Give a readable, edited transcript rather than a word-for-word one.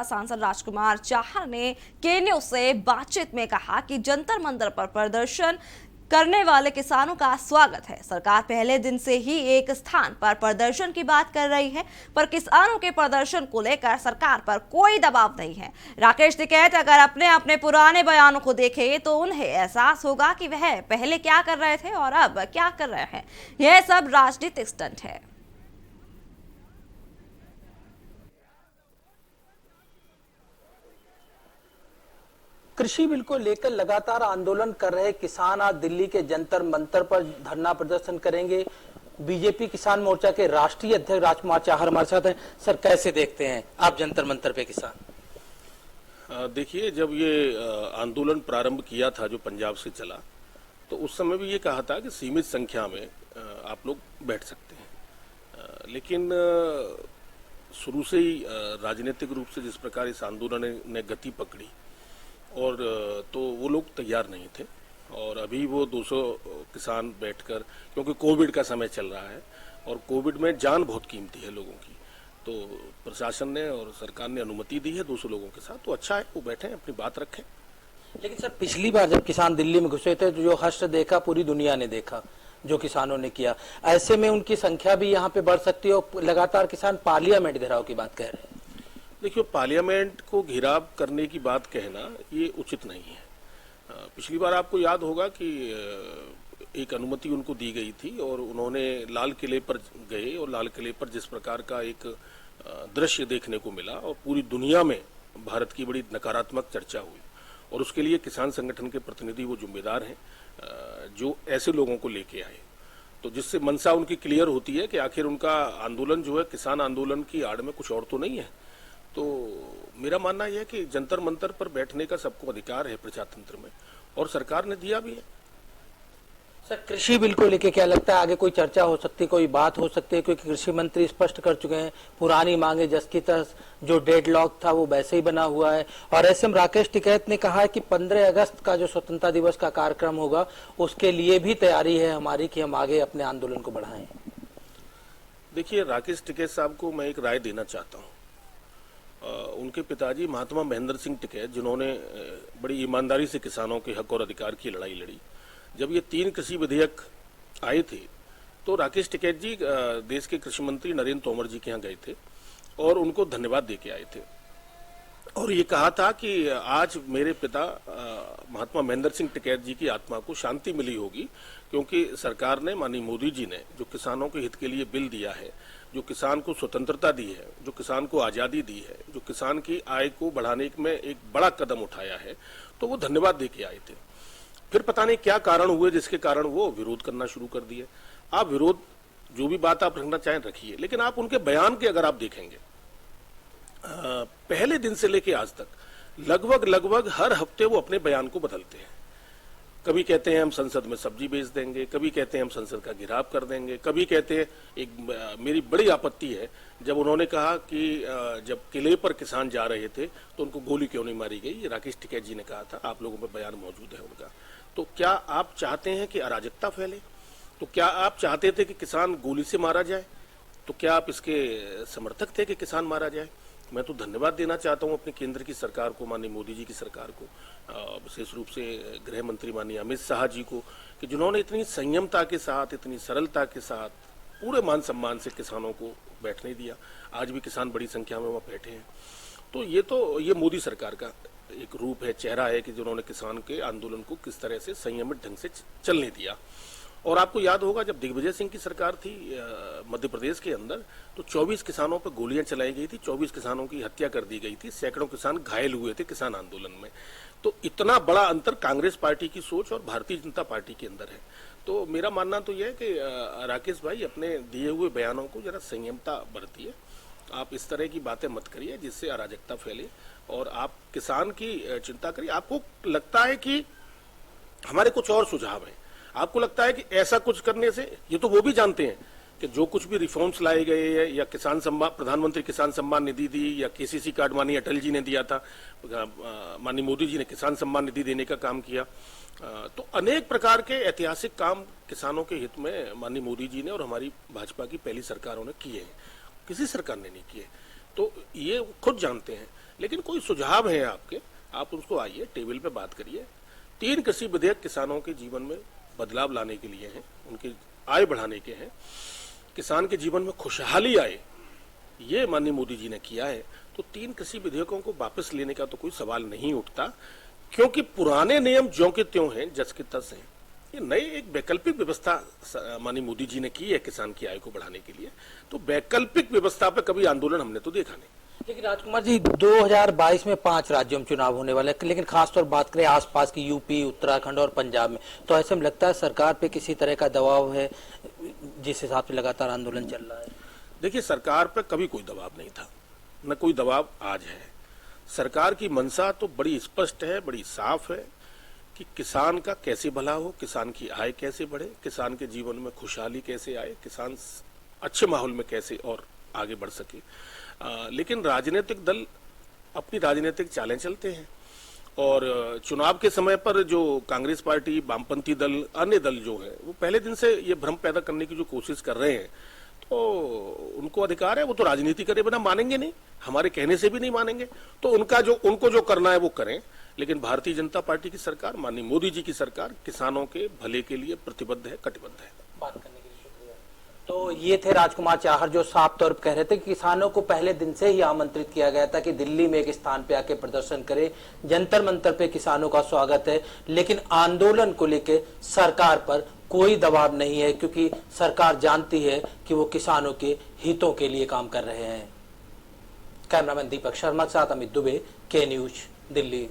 नेता सांसद राजकुमार चाहर ने केन्यू से बातचीत में कहा कि जंतर मंतर पर प्रदर्शन करने वाले किसानों का स्वागत है। सरकार पहले दिन से ही एक स्थान पर प्रदर्शन की बात कर रही है, पर किसानों के प्रदर्शन को लेकर सरकार पर कोई दबाव नहीं है। राकेश टिकैत अगर अपने पुराने बयानों को देखें तो उन्हें एहसास होगा कि वह पहले क्या कर रहे थे और अब क्या कर रहे हैं। यह सब राजनीतिक स्टंट है। कृषि बिल को लेकर लगातार आंदोलन कर रहे किसान आज दिल्ली के जंतर मंतर पर धरना प्रदर्शन करेंगे। बीजेपी किसान मोर्चा के राष्ट्रीय अध्यक्ष राजकुमार चाहर हमारे साथ हैं। सर, कैसे देखते हैं आप जंतर मंतर पे किसान? देखिए, जब ये आंदोलन प्रारंभ किया था जो पंजाब से चला, तो उस समय भी ये कहा था कि सीमित संख्या में आप लोग बैठ सकते हैं, लेकिन शुरू से ही राजनीतिक रूप से जिस प्रकार इस आंदोलन ने गति पकड़ी और तो वो लोग तैयार नहीं थे। और अभी वो 200 किसान बैठकर, क्योंकि कोविड का समय चल रहा है और कोविड में जान बहुत कीमती है लोगों की, तो प्रशासन ने और सरकार ने अनुमति दी है 200 लोगों के साथ, तो अच्छा है, वो बैठे अपनी बात रखें। लेकिन सर, पिछली बार जब किसान दिल्ली में घुसे थे तो जो हश्र देखा पूरी दुनिया ने देखा, जो किसानों ने किया, ऐसे में उनकी संख्या भी यहाँ पे बढ़ सकती है और लगातार किसान पार्लियामेंट घेराव की बात कह रहे हैं। देखिए, पार्लियामेंट को घेराव करने की बात कहना ये उचित नहीं है। पिछली बार आपको याद होगा कि एक अनुमति उनको दी गई थी और उन्होंने लाल किले पर गए और लाल किले पर जिस प्रकार का एक दृश्य देखने को मिला और पूरी दुनिया में भारत की बड़ी नकारात्मक चर्चा हुई, और उसके लिए किसान संगठन के प्रतिनिधि वो जिम्मेदार हैं जो ऐसे लोगों को लेके आए, तो जिससे मंशा उनकी क्लियर होती है कि आखिर उनका आंदोलन जो है किसान आंदोलन की आड़ में कुछ और तो नहीं है। तो मेरा मानना यह है कि जंतर मंतर पर बैठने का सबको अधिकार है प्रजातंत्र में, और सरकार ने दिया भी है। सर, कृषि बिल को लेके क्या लगता है आगे कोई चर्चा हो सकती है, कोई बात हो सकती है? क्योंकि कृषि मंत्री स्पष्ट कर चुके हैं पुरानी मांगे जस की तरह जो डेडलॉक था वो वैसे ही बना हुआ है। और ऐसे में राकेश टिकैत ने कहा है कि 15 अगस्त का जो स्वतंत्रता दिवस का कार्यक्रम होगा उसके लिए भी तैयारी है हमारी कि हम आगे अपने आंदोलन को बढ़ाएं। देखिए, राकेश टिकैत साहब को मैं एक राय देना चाहता हूँ। उनके पिताजी महात्मा महेंद्र सिंह टिकैत, जिन्होंने बड़ी ईमानदारी से किसानों के हक और अधिकार की लड़ाई लड़ी, जब ये 3 कृषि विधेयक आए थे तो राकेश टिकैत जी देश के कृषि मंत्री नरेंद्र तोमर जी के यहाँ गए थे और उनको धन्यवाद देके आए थे और ये कहा था कि आज मेरे पिता महात्मा महेंद्र सिंह टिकैत जी की आत्मा को शांति मिली होगी, क्योंकि सरकार ने, माननीय मोदी जी ने जो किसानों के हित के लिए बिल दिया है, जो किसान को स्वतंत्रता दी है, जो किसान को आज़ादी दी है, जो किसान की आय को बढ़ाने में एक बड़ा कदम उठाया है, तो वो धन्यवाद देके आए थे। फिर पता नहीं क्या कारण हुए जिसके कारण वो विरोध करना शुरू कर दिए। आप विरोध, जो भी बात आप रखना चाहें रखिए, लेकिन आप उनके बयान के अगर आप देखेंगे पहले दिन से लेके आज तक लगभग हर हफ्ते वो अपने बयान को बदलते हैं। कभी कहते हैं हम संसद में सब्जी बेच देंगे, कभी कहते हैं हम संसद का घेराव कर देंगे, कभी कहते हैं, एक मेरी बड़ी आपत्ति है जब उन्होंने कहा कि जब किले पर किसान जा रहे थे तो उनको गोली क्यों नहीं मारी गई। ये राकेश टिकैत जी ने कहा था, आप लोगों में बयान मौजूद है उनका। तो क्या आप चाहते हैं कि अराजकता फैले? तो क्या आप चाहते थे कि किसान गोली से मारा जाए? तो क्या आप इसके समर्थक थे कि किसान मारा जाए? मैं तो धन्यवाद देना चाहता हूं अपने केंद्र की सरकार को, माननीय मोदी जी की सरकार को, विशेष रूप से गृह मंत्री माननीय अमित शाह जी को, कि जिन्होंने इतनी संयमता के साथ, इतनी सरलता के साथ, पूरे मान सम्मान से किसानों को बैठने दिया। आज भी किसान बड़ी संख्या में वहाँ बैठे हैं। तो ये मोदी सरकार का एक रूप है, चेहरा है कि जिन्होंने किसान के आंदोलन को किस तरह से संयमित ढंग से चलने दिया। और आपको याद होगा जब दिग्विजय सिंह की सरकार थी मध्य प्रदेश के अंदर, तो 24 किसानों पर गोलियां चलाई गई थी, 24 किसानों की हत्या कर दी गई थी, सैकड़ों किसान घायल हुए थे किसान आंदोलन में। तो इतना बड़ा अंतर कांग्रेस पार्टी की सोच और भारतीय जनता पार्टी के अंदर है। तो मेरा मानना तो यह है कि राकेश भाई अपने दिए हुए बयानों को जरा संयमता बरतिए, आप इस तरह की बातें मत करिए जिससे अराजकता फैले, और आप किसान की चिंता करिए। आपको लगता है कि हमारे कुछ और सुझाव हैं, आपको लगता है कि ऐसा कुछ करने से, ये तो वो भी जानते हैं कि जो कुछ भी रिफॉर्म्स लाए गए हैं, या किसान सम्मान, प्रधानमंत्री किसान सम्मान निधि दी, या केसीसी कार्ड माननीय अटल जी ने दिया था, माननीय मोदी जी ने किसान सम्मान निधि देने का काम किया, तो अनेक प्रकार के ऐतिहासिक काम किसानों के हित में माननीय मोदी जी ने और हमारी भाजपा की पहली सरकारों ने किए हैं, किसी सरकार ने नहीं किए। तो ये खुद जानते हैं। लेकिन कोई सुझाव है आपके, आप उसको आइए टेबल पे बात करिए। 3 कृषि विधेयक किसानों के जीवन में बदलाव लाने के लिए हैं, उनकी आय बढ़ाने के हैं, किसान के जीवन में खुशहाली आए, ये माननीय मोदी जी ने किया है। तो 3 कृषि विधेयकों को वापस लेने का तो कोई सवाल नहीं उठता, क्योंकि पुराने नियम ज्यों के त्यों हैं, जस की तस हैं। ये नई एक वैकल्पिक व्यवस्था माननीय मोदी जी ने की है किसान की आय को बढ़ाने के लिए। तो वैकल्पिक व्यवस्था पे कभी आंदोलन हमने तो देखा नहीं। लेकिन राजकुमार जी 2022 में 5 राज्यों में चुनाव होने वाले हैं, लेकिन खासतौर बात करें आसपास की यूपी, उत्तराखंड और पंजाब में, तो ऐसे में लगता है सरकार पे किसी तरह का दबाव है जिस हिसाब से लगातार आंदोलन चल रहा है। देखिए, सरकार पे कभी कोई दबाव नहीं था, न कोई दबाव आज है। सरकार की मंशा तो बड़ी स्पष्ट है, बड़ी साफ है कि किसान का कैसे भला हो, किसान की आय कैसे बढ़े, किसान के जीवन में खुशहाली कैसे आए, किसान अच्छे माहौल में कैसे और आगे बढ़ सके। लेकिन राजनीतिक दल अपनी राजनीतिक चालें चलते हैं, और चुनाव के समय पर जो कांग्रेस पार्टी, वामपंथी दल, अन्य दल जो है वो पहले दिन से ये भ्रम पैदा करने की जो कोशिश कर रहे हैं, तो उनको अधिकार है, वो तो राजनीति करे बिना मानेंगे नहीं, हमारे कहने से भी नहीं मानेंगे। तो उनको जो करना है वो करें, लेकिन भारतीय जनता पार्टी की सरकार, माननीय मोदी जी की सरकार किसानों के भले के लिए प्रतिबद्ध है, कटिबद्ध है। बात करने के लिए शुक्रिया। तो ये थे राजकुमार चाहर, जो साफ तौर पर कह रहे थे कि किसानों को पहले दिन से ही आमंत्रित किया गया था कि दिल्ली में एक स्थान पे आके प्रदर्शन करें, जंतर मंतर पे किसानों का स्वागत है, लेकिन आंदोलन को लेकर सरकार पर कोई दबाव नहीं है, क्योंकि सरकार जानती है कि वो किसानों के हितों के लिए काम कर रहे हैं। कैमरामैन दीपक शर्मा के साथ अमित दुबे, के न्यूज, दिल्ली।